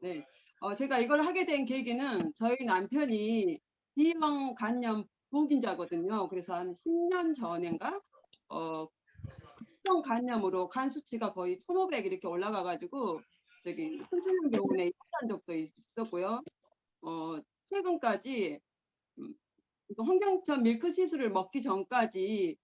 네. 제가 이걸 하게 된 계기는 저희 남편이 B형 간염 보균자거든요. 그래서 한 10년 전인가 B형 간염으로 간 수치가 거의 1,500 이렇게 올라가 가지고 저기 순천향병원에 입원한 적도 있었고요. 최근까지 홍경천 밀크시슬을 먹기 전까지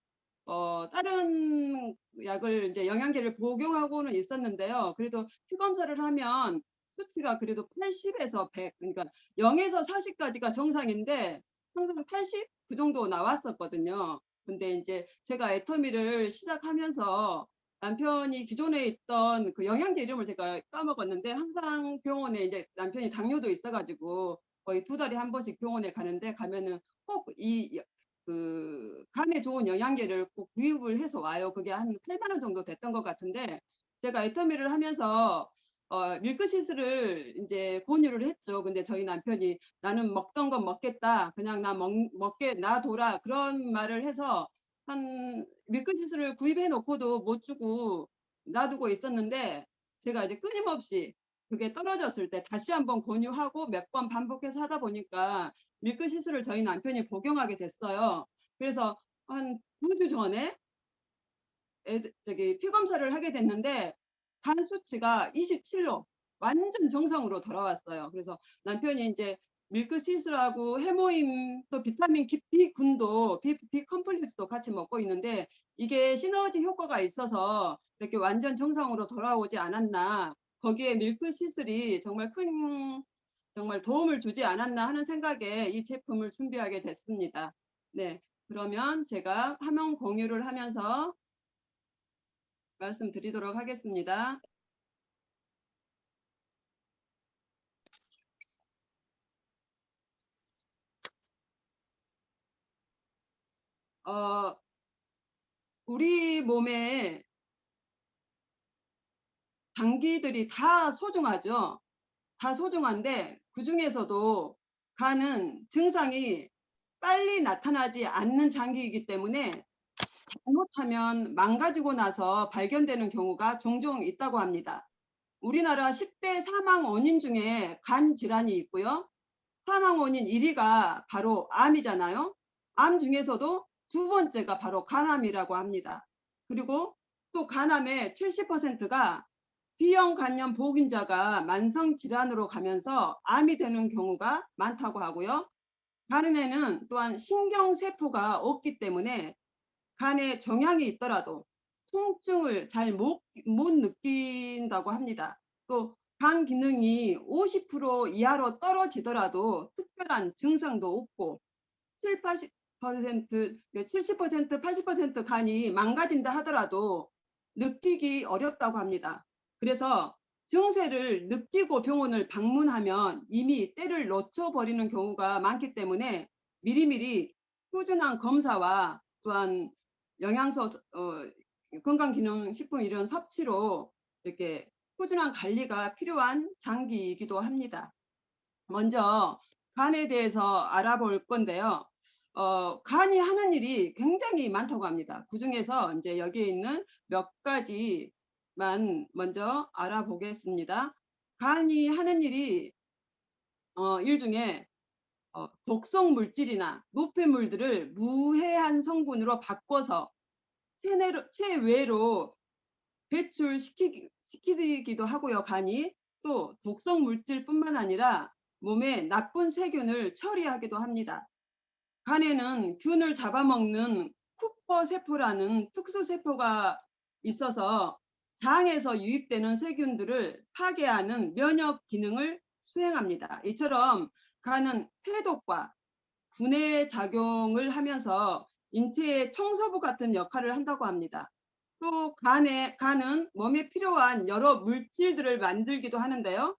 다른 약을 이제 영양제를 복용하고는 있었는데요. 그래도 피 검사를 하면 수치가 그래도 80에서 100, 그러니까 0에서 40까지가 정상인데 항상 80 그 정도 나왔었거든요. 근데 이제 제가 애터미를 시작하면서 남편이 기존에 있던 그 영양제 이름을 제가 까먹었는데 항상 병원에 이제 남편이 당뇨도 있어가지고 거의 2달에 한 번씩 병원에 가는데 가면은 꼭 간에 좋은 영양제를 꼭 구입을 해서 와요. 그게 한 8만 원 정도 됐던 것 같은데 제가 애터미를 하면서 밀크시슬을 이제 권유를 했죠. 근데 저희 남편이 나는 먹던 건 먹겠다. 그냥 먹게 놔둬라. 그런 말을 해서 한 밀크시슬을 구입해 놓고도 못 주고 놔두고 있었는데 제가 이제 끊임없이 그게 떨어졌을 때 다시 한번 권유하고 몇 번 반복해서 하다 보니까 밀크시슬을 저희 남편이 복용하게 됐어요. 그래서 한 9주 전에 피 검사를 하게 됐는데 간 수치가 27로 완전 정상으로 돌아왔어요. 그래서 남편이 이제 밀크시슬하고 해모임 또 비타민 B군도 B 컴플렉스도 같이 먹고 있는데 이게 시너지 효과가 있어서 이렇게 완전 정상으로 돌아오지 않았나, 거기에 밀크시슬이 정말 도움을 주지 않았나 하는 생각에 이 제품을 준비하게 됐습니다. 네, 그러면 제가 화면 공유를 하면서 말씀드리도록 하겠습니다. 우리 몸에 장기들이 다 소중하죠. 다 소중한데 그 중에서도 간은 증상이 빨리 나타나지 않는 장기이기 때문에 잘못하면 망가지고 나서 발견되는 경우가 종종 있다고 합니다. 우리나라 10대 사망 원인 중에 간 질환이 있고요. 사망 원인 1위가 바로 암이잖아요. 암 중에서도 두 번째가 바로 간암이라고 합니다. 그리고 또 간암의 70%가 B형 간염 보균자가 만성 질환으로 가면서 암이 되는 경우가 많다고 하고요. 간에는 또한 신경세포가 없기 때문에 간에 종양이 있더라도 통증을 잘 못 느낀다고 합니다. 또 간 기능이 50% 이하로 떨어지더라도 특별한 증상도 없고 7, 80%, 70%, 80% 간이 망가진다 하더라도 느끼기 어렵다고 합니다. 그래서 증세를 느끼고 병원을 방문하면 이미 때를 놓쳐버리는 경우가 많기 때문에 미리미리 꾸준한 검사와 또한 영양소, 건강기능식품 이런 섭취로 이렇게 꾸준한 관리가 필요한 장기이기도 합니다. 먼저 간에 대해서 알아볼 건데요. 간이 하는 일이 굉장히 많다고 합니다. 그 중에서 이제 여기에 있는 몇 가지만 먼저 알아보겠습니다. 간이 하는 일이 일 중에 독성 물질이나 노폐물들을 무해한 성분으로 바꿔서 체외로 배출시키기도 하고요. 간이 또 독성 물질뿐만 아니라 몸에 나쁜 세균을 처리하기도 합니다. 간에는 균을 잡아먹는 쿠퍼 세포라는 특수 세포가 있어서 장에서 유입되는 세균들을 파괴하는 면역 기능을 수행합니다. 이처럼 간은 해독과 분해 작용을 하면서 인체의 청소부 같은 역할을 한다고 합니다. 또 간은 몸에 필요한 여러 물질들을 만들기도 하는데요.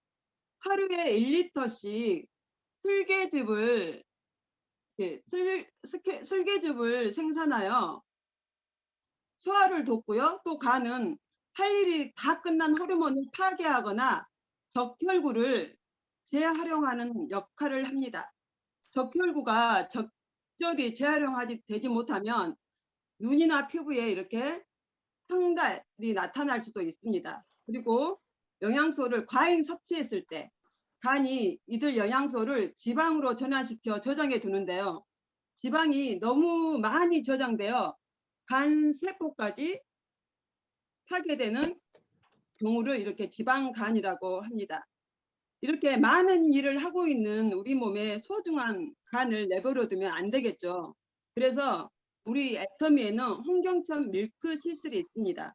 하루에 1리터씩 슬개즙을 생산하여 소화를 돕고요. 또 간은 할 일이 다 끝난 호르몬을 파괴하거나 적혈구를 재활용하는 역할을 합니다. 적혈구가 적절히 되지 못하면 눈이나 피부에 이렇게 황달이 나타날 수도 있습니다. 그리고 영양소를 과잉 섭취했을 때 간이 이들 영양소를 지방으로 전환시켜 저장해 두는데요. 지방이 너무 많이 저장되어 간 세포까지 파괴되는 경우를 이렇게 지방간이라고 합니다. 이렇게 많은 일을 하고 있는 우리 몸에 소중한 간을 내버려 두면 안 되겠죠. 그래서 우리 애터미에는 홍경천 밀크시슬이 있습니다.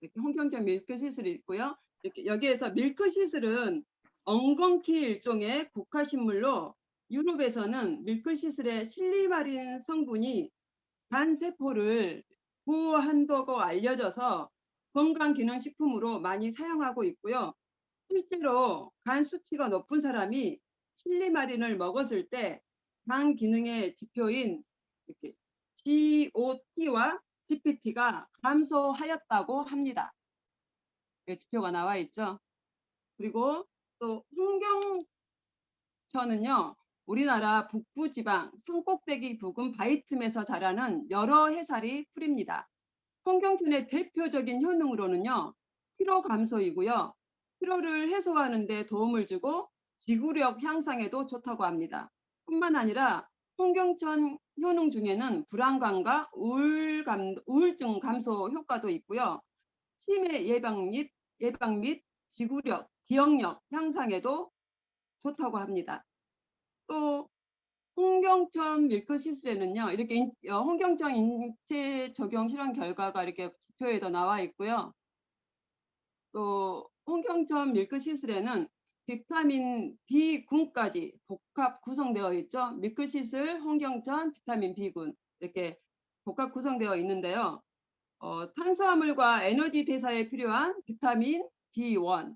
이렇게 홍경천 밀크시슬이 있고요. 이렇게 여기에서 밀크시슬은 엉겅퀴 일종의 국화식물로 유럽에서는 밀크시슬의 실리마린 성분이 간 세포를 보호한다고 알려져서 건강기능식품으로 많이 사용하고 있고요. 실제로 간 수치가 높은 사람이 실리마린을 먹었을 때 간 기능의 지표인 이렇게 GOT와 GPT가 감소하였다고 합니다. 지표가 나와 있죠. 그리고 또 홍경천은요, 우리나라 북부지방 산꼭대기 부근 바위틈에서 자라는 여러 해살이 풀입니다. 홍경천의 대표적인 효능으로는요, 피로 감소이고요, 피로를 해소하는 데 도움을 주고 지구력 향상에도 좋다고 합니다. 뿐만 아니라 홍경천 효능 중에는 불안감과 우울증 감소 효과도 있고요. 치매 예방 및 지구력, 기억력 향상에도 좋다고 합니다. 또 홍경천 밀크시슬에는요, 이렇게 홍경천 인체 적용 실험 결과가 이렇게 지표에도 나와 있고요. 또 홍경천 밀크시슬에는 비타민 B군까지 복합 구성되어 있죠. 밀크시슬, 홍경천, 비타민 B군 이렇게 복합 구성되어 있는데요. 탄수화물과 에너지 대사에 필요한 비타민 B1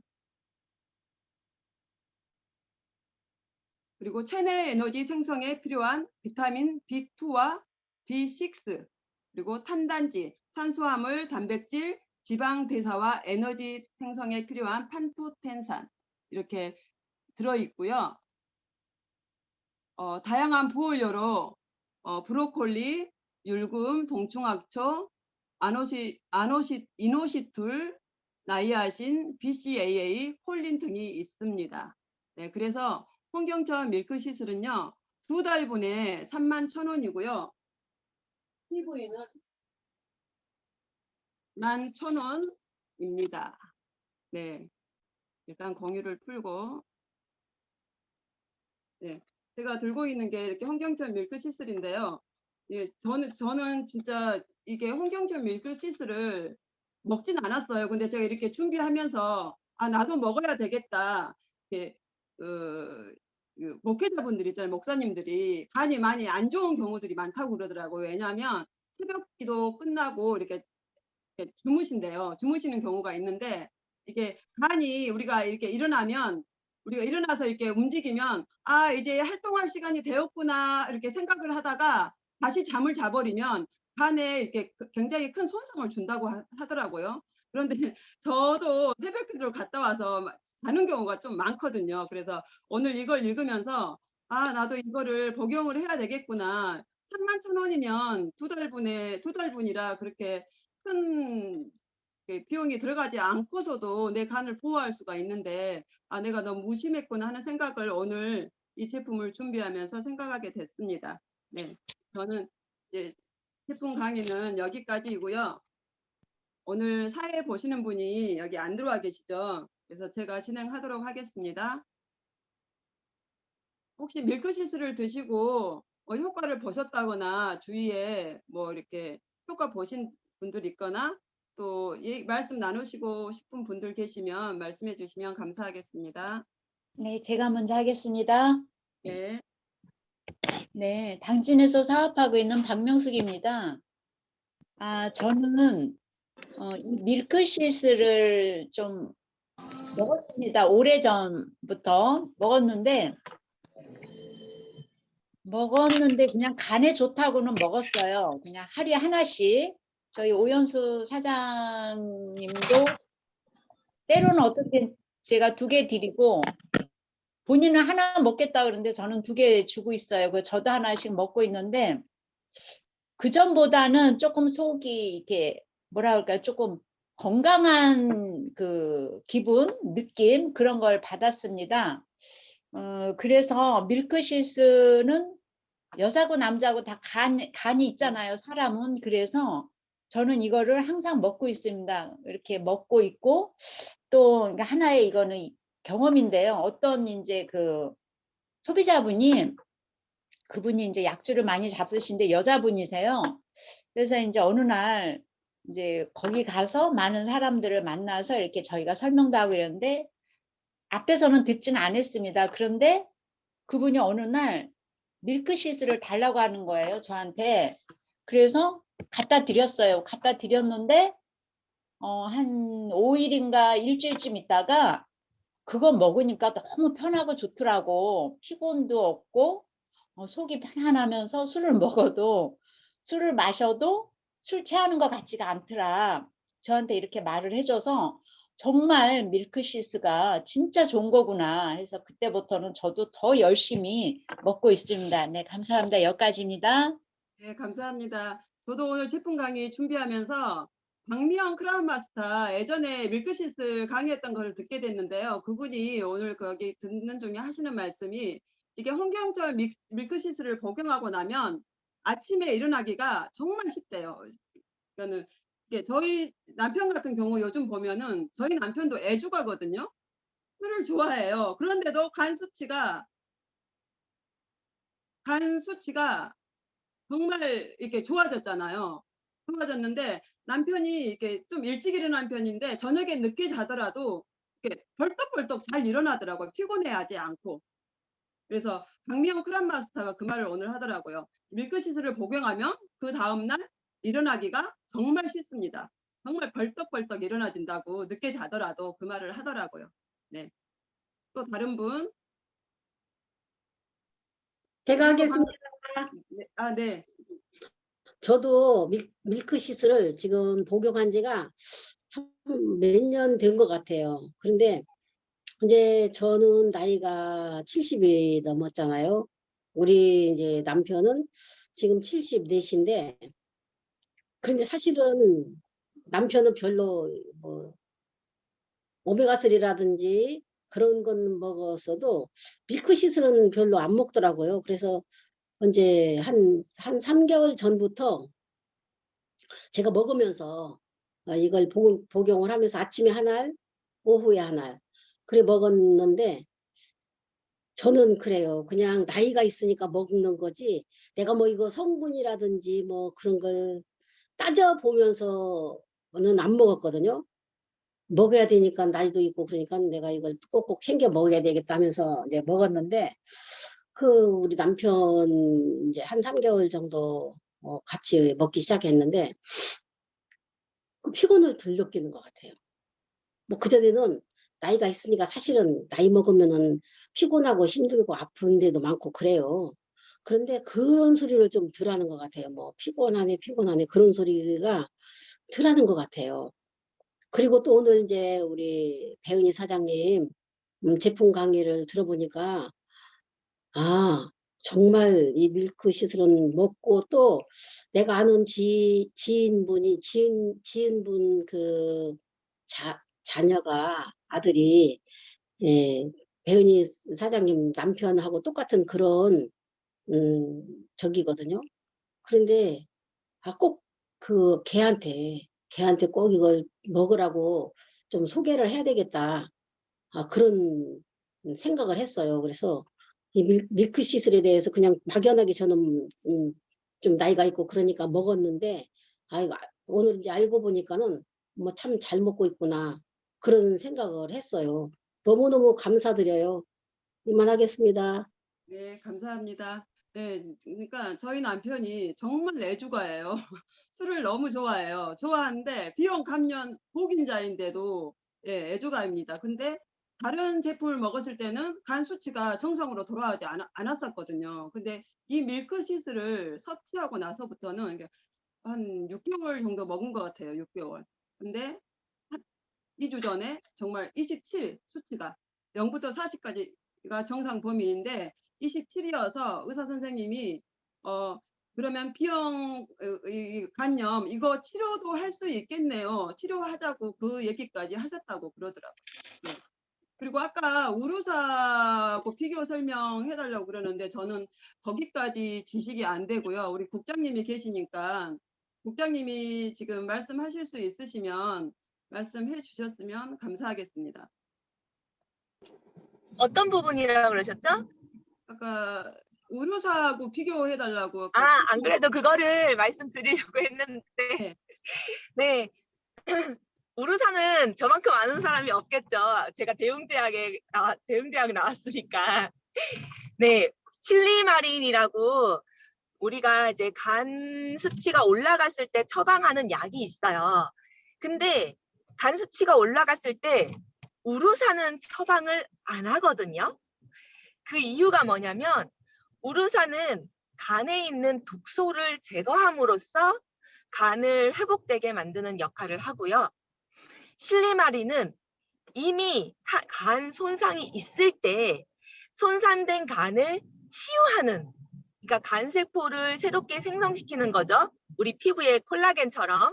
그리고 체내 에너지 생성에 필요한 비타민 B2와 B6 그리고 탄단지, 탄수화물, 단백질, 지방 대사와 에너지 생성에 필요한 판토텐산 이렇게 들어있고요. 다양한 부원료로 브로콜리, 율금, 동충하초, 이노시툴, 나이아신, BCAA, 콜린 등이 있습니다. 네, 그래서 홍경천 밀크시슬은요, 2달분에 31,000원이고요. PV는 11,000원입니다. 네, 일단 공유를 풀고, 네, 제가 들고 있는 게 이렇게 홍경천 밀크시슬인데요. 예, 저는 진짜 이게 홍경천 밀크시슬을 먹진 않았어요. 근데 제가 이렇게 준비하면서 아 나도 먹어야 되겠다. 이렇게 그 목회자분들이 있잖아요. 목사님들이 간이 많이 안 좋은 경우들이 많다고 그러더라고요. 왜냐하면 새벽기도 끝나고 이렇게 주무신대요. 주무시는 경우가 있는데 이게 간이 우리가 이렇게 일어나면 우리가 일어나서 이렇게 움직이면 아 이제 활동할 시간이 되었구나 이렇게 생각을 하다가 다시 잠을 자버리면 간에 이렇게 굉장히 큰 손상을 준다고 하더라고요. 그런데 저도 새벽기도를 갔다 와서 자는 경우가 좀 많거든요. 그래서 오늘 이걸 읽으면서 아 나도 이거를 복용을 해야 되겠구나. 31,000원이면 2달분이라 그렇게 큰 비용이 들어가지 않고서도 내 간을 보호할 수가 있는데 아 내가 너무 무심했구나 하는 생각을 오늘 이 제품을 준비하면서 생각하게 됐습니다. 네, 저는 이제 제품 강의는 여기까지이고요. 오늘 사회 보시는 분이 여기 안 들어와 계시죠? 그래서 제가 진행하도록 하겠습니다. 혹시 밀크시슬을 드시고 효과를 보셨다거나 주위에 뭐 이렇게 효과 보신 분들 있거나 또 말씀 나누시고 싶은 분들 계시면 말씀해 주시면 감사하겠습니다. 네, 제가 먼저 하겠습니다. 네. 네, 당진에서 사업하고 있는 박명숙입니다. 저는 이 밀크시슬을 좀 먹었습니다. 오래전부터 먹었는데 그냥 간에 좋다고는 먹었어요. 그냥 하루에 하나씩. 저희 오연수 사장님도 때로는 어떻게 제가 2개 드리고 본인은 하나 먹겠다 그러는데 저는 2개 주고 있어요. 그 저도 하나씩 먹고 있는데 그 전보다는 조금 속이 이렇게 뭐라 그럴까요? 조금 건강한 그 기분, 느낌 그런 걸 받았습니다. 그래서 밀크시스는 여자고 남자고 다 간이 있잖아요, 사람은. 그래서 저는 이거를 항상 먹고 있습니다. 이렇게 먹고 있고 또 그러니까 하나의 이거는 경험인데요. 어떤 이제 그 소비자분이 그분이 이제 약주를 많이 잡수신데 여자분이세요. 그래서 이제 어느 날 이제 거기 가서 많은 사람들을 만나서 이렇게 저희가 설명도 하고 이랬는데 앞에서는 듣지는 않았습니다. 그런데 그분이 어느 날 밀크시스를 달라고 하는 거예요, 저한테. 그래서 갖다 드렸어요. 갖다 드렸는데 한 5일인가 일주일쯤 있다가 그거 먹으니까 너무 편하고 좋더라고. 피곤도 없고 속이 편안하면서 술을 먹어도 술을 마셔도 술 취하는 것 같지가 않더라. 저한테 이렇게 말을 해줘서 정말 밀크시스가 진짜 좋은 거구나 해서 그때부터는 저도 더 열심히 먹고 있습니다. 네, 감사합니다. 여기까지입니다. 네, 감사합니다. 저도 오늘 제품 강의 준비하면서 박미영 크라운 마스터 예전에 밀크시스 강의했던 걸 듣게 됐는데요. 그분이 오늘 거기 듣는 중에 하시는 말씀이 이게 홍경철 밀크시스를 복용하고 나면 아침에 일어나기가 정말 쉽대요. 그러니까는 이게 저희 남편 같은 경우 요즘 보면은 저희 남편도 애주가거든요. 술을 좋아해요. 그런데도 간 수치가 정말 이렇게 좋아졌잖아요. 좋아졌는데 남편이 이렇게 좀 일찍 일어나는 편인데 저녁에 늦게 자더라도 이렇게 벌떡벌떡 잘 일어나더라고요. 피곤해하지 않고. 그래서 박미영 크란 마스터가 그 말을 오늘 하더라고요. 밀크시스를 복용하면 그 다음날 일어나기가 정말 쉽습니다. 정말 벌떡벌떡 일어나진다고 늦게 자더라도 그 말을 하더라고요. 네. 또 다른 분. 제가 그리고 하겠습니다. 네. 아, 네. 저도 밀크시스를 지금 복용한 지가 몇 년 된 것 같아요. 그런데 이제 저는 나이가 70이 넘었잖아요. 우리 이제 남편은 지금 74인데, 그런데 사실은 남편은 별로 뭐 오메가3라든지 그런 건 먹었어도 밀크시스는 별로 안 먹더라고요. 그래서 이제 한 3개월 전부터 제가 먹으면서 이걸 복용을 하면서 아침에 하나, 오후에 하나 그래 먹었는데 저는 그래요. 그냥 나이가 있으니까 먹는 거지 내가 뭐 이거 성분이라든지 뭐 그런 걸 따져보면서는 안 먹었거든요. 먹어야 되니까 나이도 있고 그러니까 내가 이걸 꼭꼭 챙겨 먹어야 되겠다 하면서 이제 먹었는데 그 우리 남편 이제 한 3개월 정도 같이 먹기 시작했는데 그 피곤을 덜 느끼는 것 같아요. 뭐 그전에는 나이가 있으니까 사실은 나이 먹으면은 피곤하고 힘들고 아픈 데도 많고 그래요. 그런데 그런 소리를 좀 덜 하는 것 같아요. 뭐 피곤하네 피곤하네 그런 소리가 덜 하는 것 같아요. 그리고 또 오늘 이제 우리 배은희 사장님 제품 강의를 들어보니까 정말 이 밀크 시슬은 먹고 또 내가 아는 지인분 그 자녀가 아들이 예, 배은희 사장님 남편하고 똑같은 그런 저기거든요. 그런데 꼭 그 걔한테 꼭 이걸 먹으라고 좀 소개를 해야 되겠다. 그런 생각을 했어요. 그래서 이 밀크 시슬에 대해서 그냥 막연하게 저는 좀 나이가 있고 그러니까 먹었는데 이거 오늘 이제 알고 보니까는 뭐 참 잘 먹고 있구나 그런 생각을 했어요. 너무너무 감사드려요. 이만하겠습니다. 네, 감사합니다. 네, 그러니까 저희 남편이 정말 애주가예요. 술을 너무 좋아해요. 좋아하는데 비용 감면 복인자인데도 예, 애주가입니다. 근데 다른 제품을 먹었을 때는 간 수치가 정상으로 돌아오지 않았었거든요. 근데 이 밀크시스를 섭취하고 나서부터는 이게 한 6개월 정도 먹은 것 같아요. 6개월. 근데 2주 전에 정말 27 수치가 0부터 40까지가 정상 범위인데 27이어서 의사 선생님이 그러면 B형 이 간염 이거 치료도 할 수 있겠네요. 치료하자고 그 얘기까지 하셨다고 그러더라고요. 네. 그리고 아까 우루사하고 비교 설명해 달라고 그러는데 저는 거기까지 지식이 안 되고요. 우리 국장님이 계시니까 국장님이 지금 말씀하실 수 있으시면 말씀해 주셨으면 감사하겠습니다. 어떤 부분이라고 그러셨죠? 아까 우루사하고 비교해 달라고 아, 안 그래도 그거를 말씀드리려고 했는데, 네. 네. 우루사는 저만큼 아는 사람이 없겠죠. 제가 대웅제약에 나왔으니까. 네, 실리마린이라고 우리가 이제 간 수치가 올라갔을 때 처방하는 약이 있어요. 근데 간 수치가 올라갔을 때 우루사는 처방을 안 하거든요. 그 이유가 뭐냐면 우루사는 간에 있는 독소를 제거함으로써 간을 회복되게 만드는 역할을 하고요. 실리마린은 이미 간 손상이 있을 때 손상된 간을 치유하는, 그러니까 간세포를 새롭게 생성시키는 거죠. 우리 피부의 콜라겐처럼.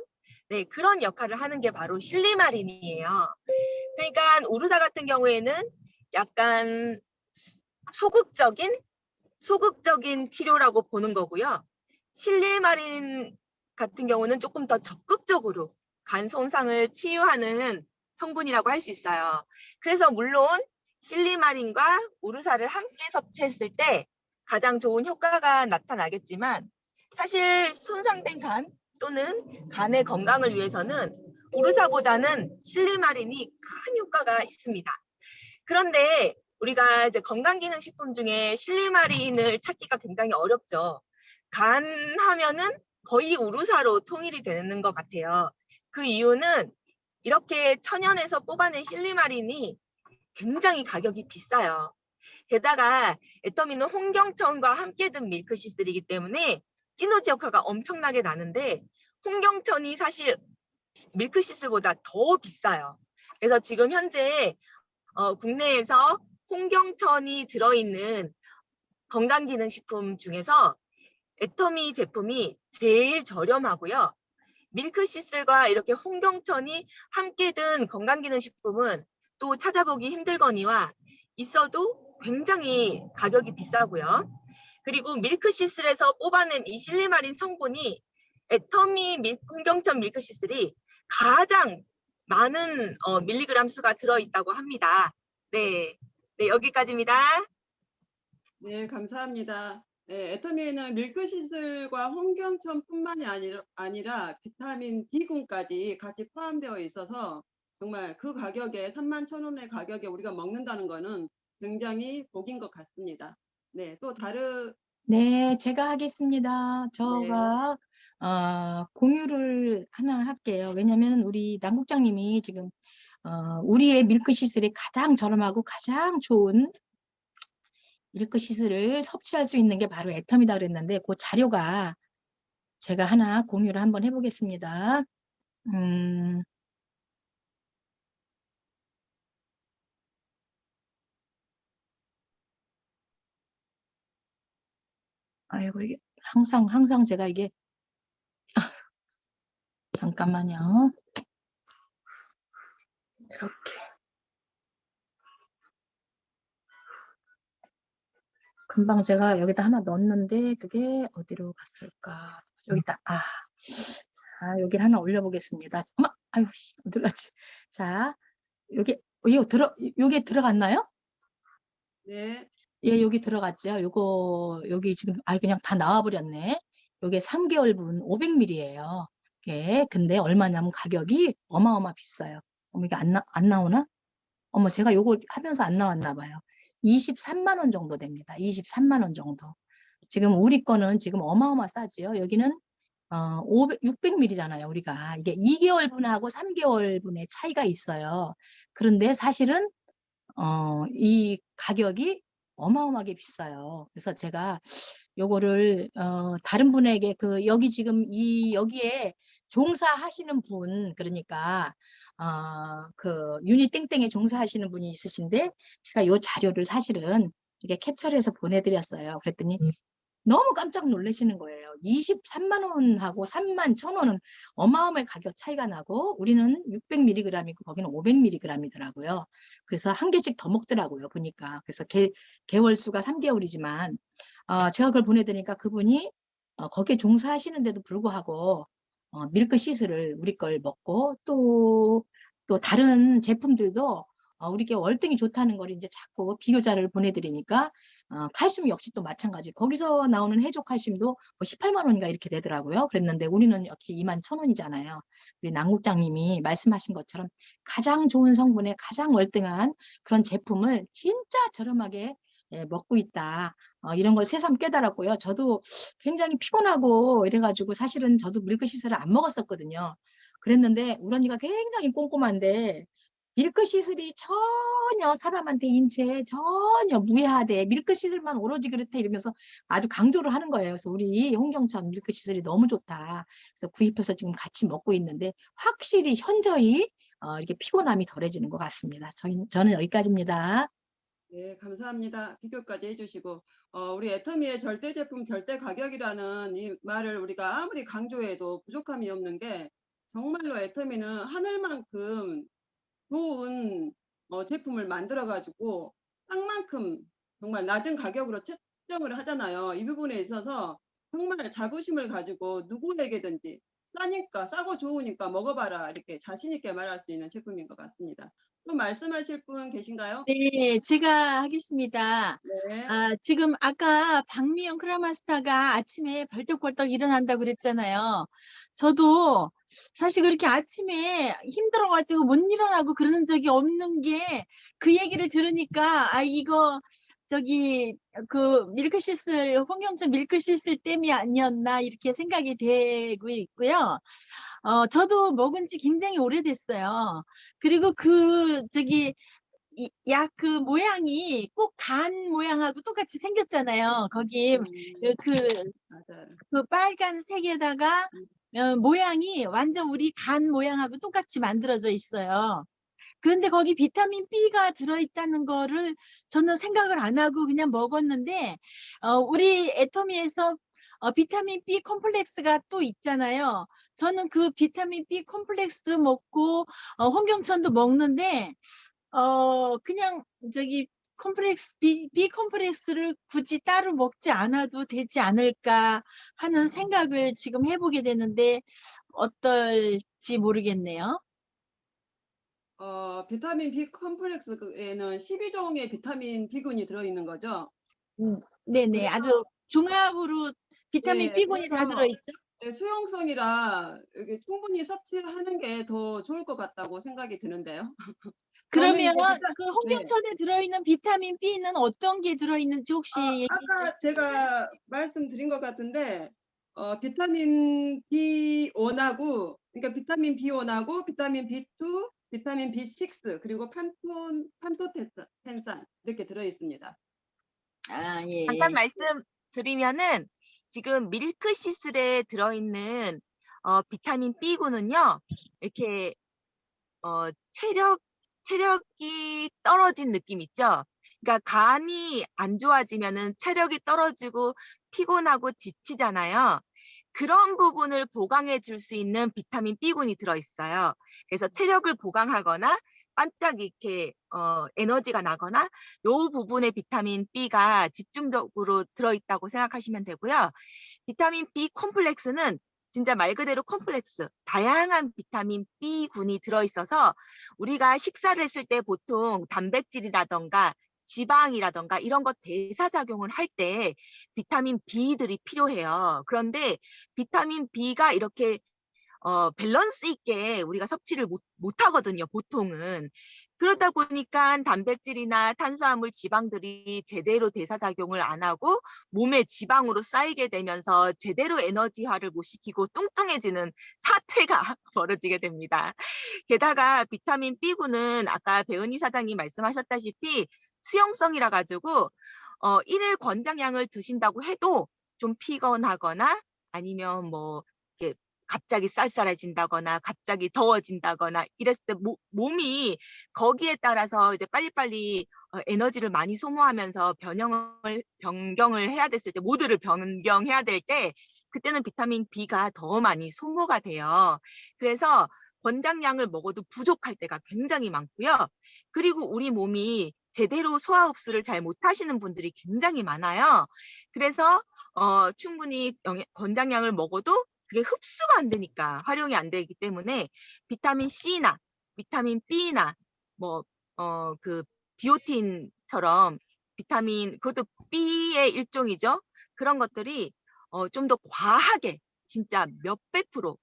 네, 그런 역할을 하는 게 바로 실리마린이에요. 그러니까 우루사 같은 경우에는 약간 소극적인 치료라고 보는 거고요. 실리마린 같은 경우는 조금 더 적극적으로 간 손상을 치유하는 성분이라고 할 수 있어요. 그래서 물론 실리마린과 우루사를 함께 섭취했을 때 가장 좋은 효과가 나타나겠지만 사실 손상된 간 또는 간의 건강을 위해서는 우루사보다는 실리마린이 큰 효과가 있습니다. 그런데 우리가 이제 건강기능식품 중에 실리마린을 찾기가 굉장히 어렵죠. 간 하면은 거의 우루사로 통일이 되는 것 같아요. 그 이유는 이렇게 천연에서 뽑아낸 실리마린이 굉장히 가격이 비싸요. 게다가 애터미는 홍경천과 함께 든 밀크시슬이기 때문에 시너지 효과가 엄청나게 나는데 홍경천이 사실 밀크시슬보다 더 비싸요. 그래서 지금 현재 국내에서 홍경천이 들어있는 건강기능식품 중에서 애터미 제품이 제일 저렴하고요. 밀크시슬과 이렇게 홍경천이 함께 든 건강기능식품은 또 찾아보기 힘들거니와 있어도 굉장히 가격이 비싸고요. 그리고 밀크시슬에서 뽑아낸 이 실리마린 성분이 애터미 홍경천 밀크시슬이 가장 많은 밀리그램 수가 들어있다고 합니다. 네, 여기까지입니다. 네, 감사합니다. 네, 애터미에는 밀크시슬과 홍경천뿐만이 아니라 비타민 D군까지 같이 포함되어 있어서 정말 그 가격에 31,000원의 가격에 우리가 먹는다는 거는 굉장히 복인 것 같습니다. 네, 또 다른 네, 제가 하겠습니다. 제가 공유를 하나 할게요. 왜냐면 우리 남국장님이 지금 우리의 밀크시슬이 가장 저렴하고 가장 좋은 밀크시슬을 섭취할 수 있는 게 바로 애텀이다 그랬는데 그 자료가 제가 하나 공유를 한번 해보겠습니다. 아이고 이게 항상 제가 이게 잠깐만요. 이렇게 금방 제가 여기다 하나 넣었는데 그게 어디로 갔을까? 여기 있다. 자, 여기 하나 올려보겠습니다. 아유, 어디 갔지? 자, 여기 들어갔나요? 네, 예, 여기 들어갔죠. 여기 지금, 그냥 다 나와버렸네. 요게 3개월분 500ml예요. 예, 근데 얼마냐면 가격이 어마어마 비싸요. 이게 안 나오나? 제가 요거 하면서 안 나왔나 봐요. 23만 원 정도 됩니다. 23만 원 정도. 지금 우리 거는 지금 어마어마 싸지요. 여기는 600ml잖아요, 우리가. 이게 2개월분하고 3개월분의 차이가 있어요. 그런데 사실은, 이 가격이 어마어마하게 비싸요. 그래서 제가 요거를, 다른 분에게 여기 지금 여기에 종사하시는 분, 그러니까, 유니 땡땡에 종사하시는 분이 있으신데, 제가 요 자료를 사실은 이렇게 캡처를 해서 보내드렸어요. 그랬더니, 너무 깜짝 놀라시는 거예요. 23만 원하고 3만 1,000원은 어마어마한 가격 차이가 나고 우리는 600mg이고 거기는 500mg이더라고요. 그래서 한 개씩 더 먹더라고요. 보니까. 그래서 개월 수가 3개월이지만 제가 그걸 보내드리니까 그분이 거기에 종사하시는데도 불구하고 밀크시슬을 우리 걸 먹고 또 다른 제품들도 우리게 월등히 좋다는 걸 이제 자꾸 비교자를 보내드리니까 칼슘 역시 또 마찬가지. 거기서 나오는 해조 칼슘도 뭐 18만 원인가 이렇게 되더라고요. 그랬는데 우리는 역시 21,000원이잖아요. 우리 남국장님이 말씀하신 것처럼 가장 좋은 성분에 가장 월등한 그런 제품을 진짜 저렴하게 먹고 있다. 이런 걸 새삼 깨달았고요. 저도 굉장히 피곤하고 이래가지고 사실은 저도 밀크시슬을 안 먹었었거든요. 그랬는데 우리 언니가 굉장히 꼼꼼한데 밀크시슬이 전혀 사람한테 인체에 전혀 무해하대. 밀크시슬만 오로지 그렇대 이러면서 아주 강조를 하는 거예요. 그래서 우리 홍경천 밀크시슬이 너무 좋다. 그래서 구입해서 지금 같이 먹고 있는데 확실히 현저히 이렇게 피곤함이 덜해지는 것 같습니다. 저는 여기까지입니다. 네, 감사합니다. 비교까지 해주시고 우리 애터미의 절대 제품 절대 가격이라는 이 말을 우리가 아무리 강조해도 부족함이 없는 게 정말로 애터미는 하늘만큼 좋은 제품을 만들어 가지고 땅만큼 정말 낮은 가격으로 책정을 하잖아요. 이 부분에 있어서 정말 자부심을 가지고 누구에게든지 싸니까 싸고 좋으니까 먹어봐라 이렇게 자신 있게 말할 수 있는 제품인 것 같습니다. 또 말씀하실 분 계신가요? 네, 제가 하겠습니다. 네. 지금 아까 박미영 크라마스타가 아침에 벌떡벌떡 일어난다고 그랬잖아요. 저도 사실 그렇게 아침에 힘들어가지고 못 일어나고 그러는 적이 없는 게 그 얘기를 들으니까 이거 그 밀크시슬, 홍경천 밀크시슬 때문이 아니었나 이렇게 생각이 되고 있고요. 저도 먹은 지 굉장히 오래됐어요. 그리고 약 그 모양이 꼭 간 모양하고 똑같이 생겼잖아요. 거기 맞아요. 그 빨간색에다가 모양이 완전 우리 간 모양하고 똑같이 만들어져 있어요. 그런데 거기 비타민 B가 들어있다는 거를 저는 생각을 안 하고 그냥 먹었는데 우리 애터미에서 비타민 B 콤플렉스가 또 있잖아요. 저는 그 비타민 B 콤플렉스 먹고 홍경천도 먹는데 그냥 B 콤플렉스를 굳이 따로 먹지 않아도 되지 않을까 하는 생각을 지금 해보게 되는데 어떨지 모르겠네요. 비타민 B 컴플렉스에는 12종의 비타민 B군이 들어있는 거죠. 네네, 그래서- 아주 중합으로 비타민 예, B군이 다 그래서- 들어있죠. 네, 수용성이라 이렇게 충분히 섭취하는 게 더 좋을 것 같다고 생각이 드는데요. 그러면 이제 그 홍경천에 들어있는 비타민 B는 어떤 게 들어있는지 혹시 얘기해 아까 주실 수 있나요? 제가 말씀드린 것 같은데 비타민 B1하고 그러니까 비타민 B1하고 비타민 B2, 비타민 B6 그리고 판토텐산 이렇게 들어 있습니다. 예. 잠깐 말씀드리면은 지금 밀크시슬에 들어있는 비타민 B군은요, 이렇게 체력이 떨어진 느낌 있죠? 그러니까 간이 안 좋아지면은 체력이 떨어지고 피곤하고 지치잖아요. 그런 부분을 보강해 줄 수 있는 비타민 B군이 들어있어요. 그래서 체력을 보강하거나 반짝 이렇게 에너지가 나거나 요 부분에 비타민 B가 집중적으로 들어있다고 생각하시면 되고요. 비타민 B 콤플렉스는 진짜 말 그대로 콤플렉스, 다양한 비타민 B군이 들어있어서 우리가 식사를 했을 때 보통 단백질이라던가 지방이라던가 이런 것 대사작용을 할 때 비타민 B들이 필요해요. 그런데 비타민 B가 이렇게 밸런스 있게 우리가 섭취를 못 하거든요, 보통은. 그러다 보니까 단백질이나 탄수화물, 지방들이 제대로 대사작용을 안 하고 몸에 지방으로 쌓이게 되면서 제대로 에너지화를 못 시키고 뚱뚱해지는 사태가 벌어지게 됩니다. 게다가 비타민 B군은 아까 배은희 사장님 말씀하셨다시피 수용성이라 가지고 일일 권장량을 드신다고 해도 좀 피곤하거나 아니면 뭐 이렇게 갑자기 쌀쌀해진다거나 갑자기 더워진다거나 이랬을 때 몸이 거기에 따라서 이제 빨리빨리 에너지를 많이 소모하면서 변경을 해야 됐을 때, 모드를 변경해야 될 때 그때는 비타민 B가 더 많이 소모가 돼요. 그래서 권장량을 먹어도 부족할 때가 굉장히 많고요. 그리고 우리 몸이 제대로 소화 흡수를 잘 못하시는 분들이 굉장히 많아요. 그래서 충분히 권장량을 먹어도 그게 흡수가 안 되니까, 활용이 안 되기 때문에 비타민 C나 비타민 B나 그 비오틴처럼 비타민, 그것도 B의 일종이죠. 그런 것들이 좀 더 과하게 진짜 몇백 프로,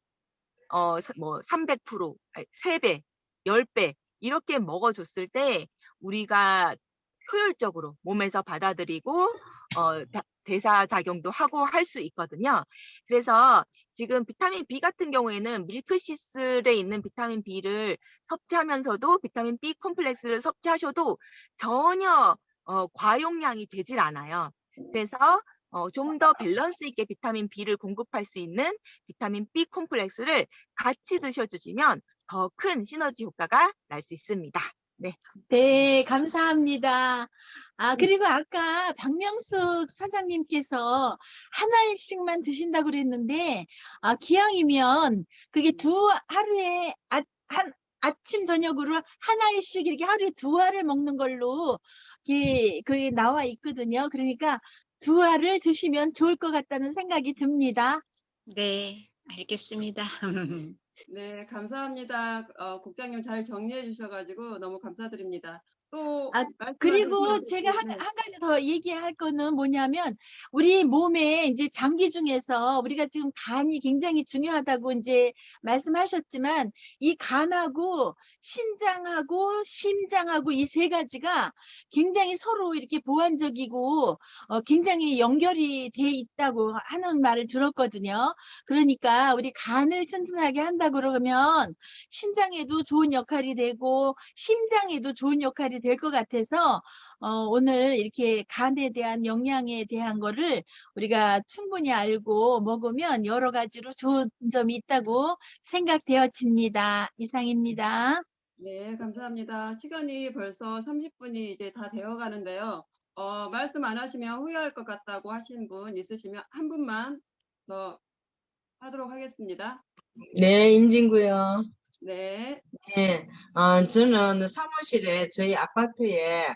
300%, 3배, 10배 이렇게 먹어줬을 때 우리가 효율적으로 몸에서 받아들이고 대사작용도 하고 할 수 있거든요. 그래서 지금 비타민 B 같은 경우에는 밀크시슬에 있는 비타민 B를 섭취하면서도 비타민 B 콤플렉스를 섭취하셔도 전혀 과용량이 되질 않아요. 그래서 좀 더 밸런스 있게 비타민 B를 공급할 수 있는 비타민 B 콤플렉스를 같이 드셔주시면 더 큰 시너지 효과가 날 수 있습니다. 네. 네, 감사합니다. 그리고 아까 박명숙 사장님께서 한 알씩만 드신다고 그랬는데, 기왕이면 그게 하루에 아침, 저녁으로 한 알씩 이렇게 하루에 2알을 먹는 걸로 그게 나와 있거든요. 그러니까 2알을 드시면 좋을 것 같다는 생각이 듭니다. 네, 알겠습니다. 네, 감사합니다. 국장님 잘 정리해 주셔가지고 너무 감사드립니다. 또 그리고 말씀하신 제가 네. 한 가지 더 얘기할 거는 뭐냐면, 우리 몸에 이제 장기 중에서 우리가 지금 간이 굉장히 중요하다고 이제 말씀하셨지만, 이 간하고 신장하고 심장하고 이 3가지가 굉장히 서로 이렇게 보완적이고 굉장히 연결이 돼 있다고 하는 말을 들었거든요. 그러니까 우리 간을 튼튼하게 한다 그러면 신장에도 좋은 역할이 되고 심장에도 좋은 역할이 될 것 같아서 오늘 이렇게 간에 대한 영양에 대한 거를 우리가 충분히 알고 먹으면 여러 가지로 좋은 점이 있다고 생각되어집니다. 이상입니다. 네, 감사합니다. 시간이 벌써 30분이 이제 다 되어 가는데요. 말씀 안 하시면 후회할 것 같다고 하신 분 있으시면 한 분만 더 하도록 하겠습니다. 네, 임진구요. 네. 네, 저는 사무실에 저희 아파트에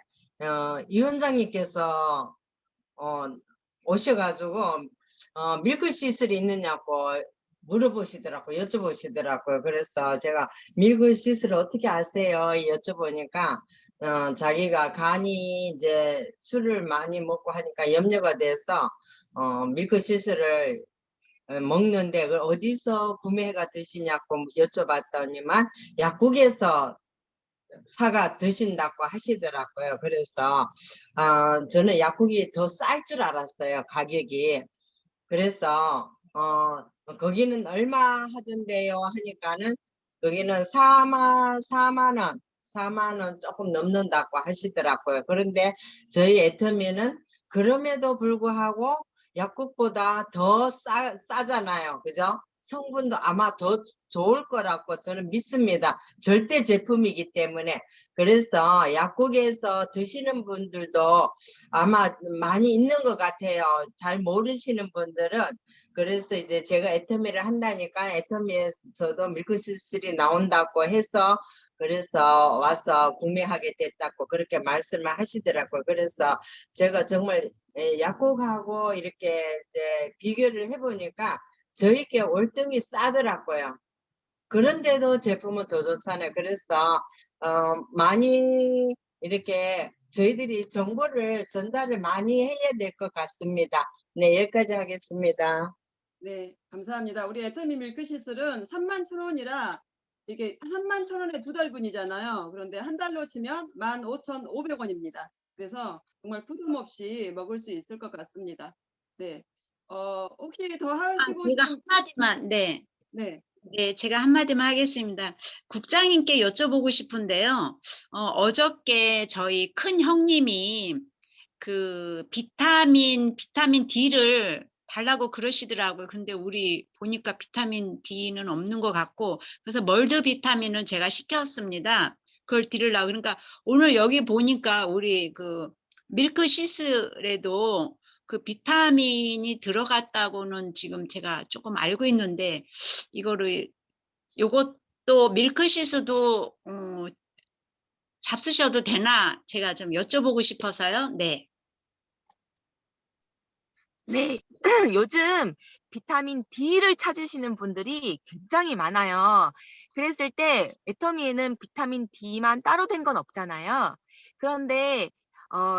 이 원장님께서 오셔가지고 밀크시슬이 있느냐고 여쭤보시더라고요. 그래서 제가 밀크시슬을 어떻게 아세요? 여쭤보니까 자기가 간이 이제 술을 많이 먹고 하니까 염려가 돼서 밀크시슬을 먹는데 그걸 어디서 구매해가 드시냐고 여쭤봤더니만 약국에서 사가 드신다고 하시더라고요. 그래서 저는 약국이 더 쌀 줄 알았어요, 가격이. 그래서 거기는 얼마 하던데요 하니까는 거기는 4만 원 조금 넘는다고 하시더라고요. 그런데 저희 애터미는 그럼에도 불구하고 약국보다 더 싸잖아요. 그죠? 성분도 아마 더 좋을 거라고 저는 믿습니다. 절대 제품이기 때문에. 그래서 약국에서 드시는 분들도 아마 많이 있는 것 같아요. 잘 모르시는 분들은. 그래서 이제 제가 애터미를 한다니까 애터미에서도 밀크시슬이 나온다고 해서 그래서 와서 구매하게 됐다고 그렇게 말씀을 하시더라고요. 그래서 제가 정말 약국하고 이렇게 이제 비교를 해보니까 저희께 월등히 싸더라고요. 그런데도 제품은 더 좋잖아요. 그래서 많이 이렇게 저희들이 정보를 전달을 많이 해야 될 것 같습니다. 네, 여기까지 하겠습니다. 네, 감사합니다. 우리 애터미 밀크시슬은 31,000원이라 이게 31,000원에 2달분이잖아요. 그런데 한 달로 치면 15,500원입니다. 그래서 정말 부담 없이 먹을 수 있을 것 같습니다. 네. 혹시 더 하시고 제가 싶은 한마디만, 네. 네. 네, 제가 한마디만 하겠습니다. 국장님께 여쭤보고 싶은데요. 어저께 저희 큰 형님이 그 비타민 D를 달라고 그러시더라고요. 근데 우리 보니까 비타민 D는 없는 것 같고, 그래서 멀드 비타민은 제가 시켰습니다. 그걸 드리려고. 그러니까 오늘 여기 보니까 우리 그 밀크시슬에도 그 비타민이 들어갔다고는 지금 제가 조금 알고 있는데, 이거를 요것도 밀크시스도 잡수셔도 되나 제가 좀 여쭤보고 싶어서요. 네. 네, 요즘 비타민 D를 찾으시는 분들이 굉장히 많아요. 그랬을 때 애터미에는 비타민 D만 따로 된 건 없잖아요. 그런데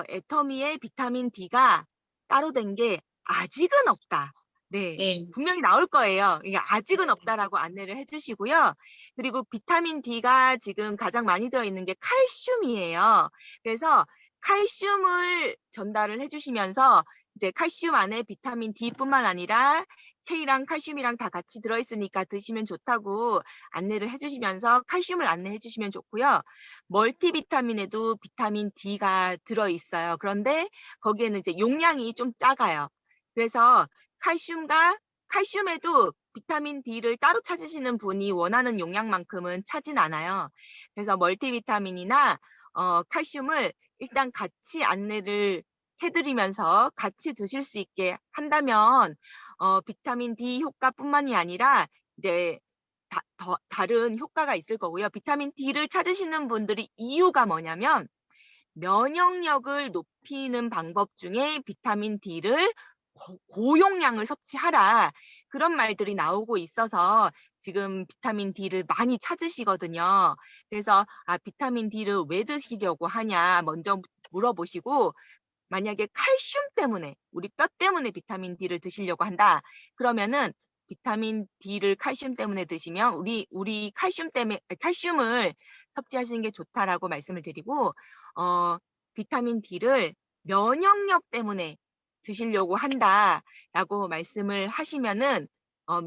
애터미에 비타민 D가 따로 된 게 아직은 없다. 네, 네. 분명히 나올 거예요. 이게 아직은 없다라고 안내를 해주시고요. 그리고 비타민 D가 지금 가장 많이 들어있는 게 칼슘이에요. 그래서 칼슘을 전달을 해주시면서 이제 칼슘 안에 비타민 D뿐만 아니라 K랑 칼슘이랑 다 같이 들어있으니까 드시면 좋다고 안내를 해주시면서 칼슘을 안내해 주시면 좋고요. 멀티비타민에도 비타민 D가 들어있어요. 그런데 거기에는 이제 용량이 좀 작아요. 그래서 칼슘에도 비타민 D를 따로 찾으시는 분이 원하는 용량만큼은 차진 않아요. 그래서 멀티비타민이나 칼슘을 일단 같이 안내를 해드리면서 같이 드실 수 있게 한다면 비타민 D 효과뿐만이 아니라 이제 다른 효과가 있을 거고요. 비타민 D를 찾으시는 분들이 이유가 뭐냐면 면역력을 높이는 방법 중에 비타민 D를 고용량을 섭취하라. 그런 말들이 나오고 있어서 지금 비타민 D를 많이 찾으시거든요. 그래서 비타민 D를 왜 드시려고 하냐 먼저 물어보시고, 만약에 칼슘 때문에, 우리 뼈 때문에 비타민 D를 드시려고 한다. 그러면은 비타민 D를 칼슘 때문에 드시면 우리 칼슘을 섭취하시는 게 좋다라고 말씀을 드리고, 비타민 D를 면역력 때문에 드시려고 한다라고 말씀을 하시면은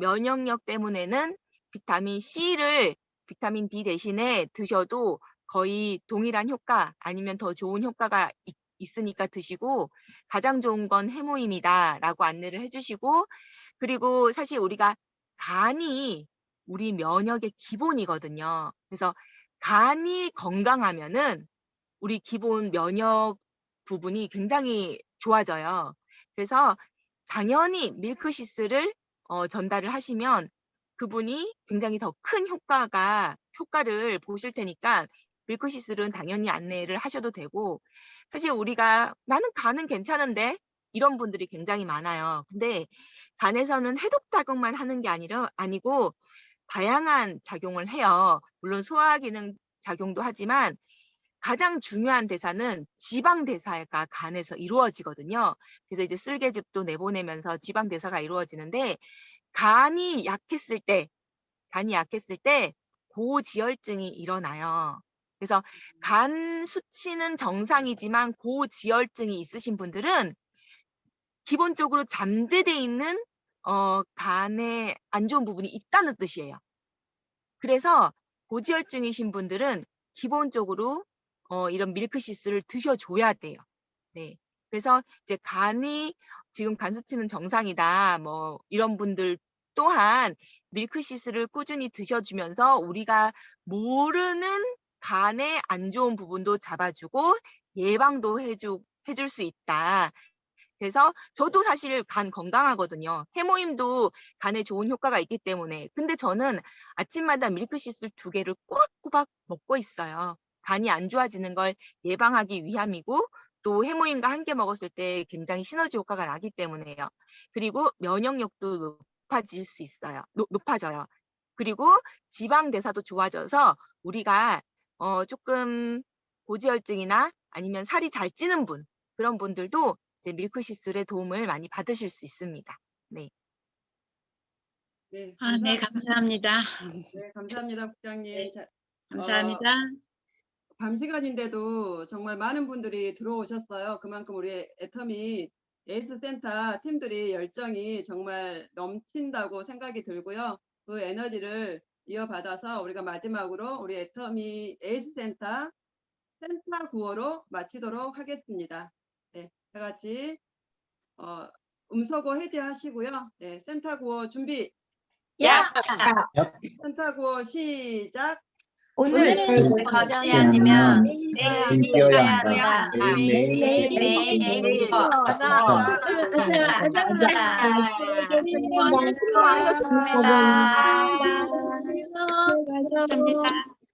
면역력 때문에는 비타민 C를 비타민 D 대신에 드셔도 거의 동일한 효과 아니면 더 좋은 효과가 있으니까 드시고, 가장 좋은 건 해모임이다라고 안내를 해주시고, 그리고 사실 우리가 간이 우리 면역의 기본이거든요. 그래서 간이 건강하면은 우리 기본 면역 부분이 굉장히 좋아져요. 그래서 당연히 밀크시스를 전달을 하시면 그분이 굉장히 더 큰 효과를 보실 테니까 밀크시슬은 당연히 안내를 하셔도 되고, 사실 우리가 나는 간은 괜찮은데 이런 분들이 굉장히 많아요. 근데 간에서는 해독 작용만 하는 게 아니고 다양한 작용을 해요. 물론 소화 기능 작용도 하지만 가장 중요한 대사는 지방 대사가 간에서 이루어지거든요. 그래서 이제 쓸개즙도 내보내면서 지방 대사가 이루어지는데, 간이 약했을 때 고지혈증이 일어나요. 그래서 간 수치는 정상이지만 고지혈증이 있으신 분들은 기본적으로 잠재돼 있는 간에 안 좋은 부분이 있다는 뜻이에요. 그래서 고지혈증이신 분들은 기본적으로 이런 밀크시스를 드셔줘야 돼요. 네. 그래서 이제 간이 지금 간 수치는 정상이다, 뭐 이런 분들 또한 밀크시스를 꾸준히 드셔주면서 우리가 모르는 간의 안 좋은 부분도 잡아주고 예방도 해줄 수 있다. 그래서 저도 사실 간 건강하거든요. 해모임도 간에 좋은 효과가 있기 때문에. 근데 저는 아침마다 밀크시슬 2개를 꼬박꼬박 먹고 있어요. 간이 안 좋아지는 걸 예방하기 위함이고, 또 해모임과 함께 먹었을 때 굉장히 시너지 효과가 나기 때문에요. 그리고 면역력도 높아질 수 있어요. 높아져요. 그리고 지방 대사도 좋아져서 우리가 조금 고지혈증이나 아니면 살이 잘 찌는 분, 그런 분들도 이제 밀크시슬의 도움을 많이 받으실 수 있습니다. 네. 네, 네, 감사합니다. 감사합니다. 네, 감사합니다, 국장님. 네. 자, 감사합니다. 밤 시간인데도 정말 많은 분들이 들어오셨어요. 그만큼 우리 애터미 에이스 센터 팀들이 열정이 정말 넘친다고 생각이 들고요. 그 에너지를 이어받아서 우리가 마지막으로 우리 애터미 에이스 센터 구호로 마치도록 하겠습니다. 네, 다 같이 음소거 해제하시고요. 네, 센터 구호 준비. 야! 센터 구호 시작. 오늘 걷지 않으면 내일 뛰어야 한다. 매일 가자. 수고하셨습니다. 감사합니다.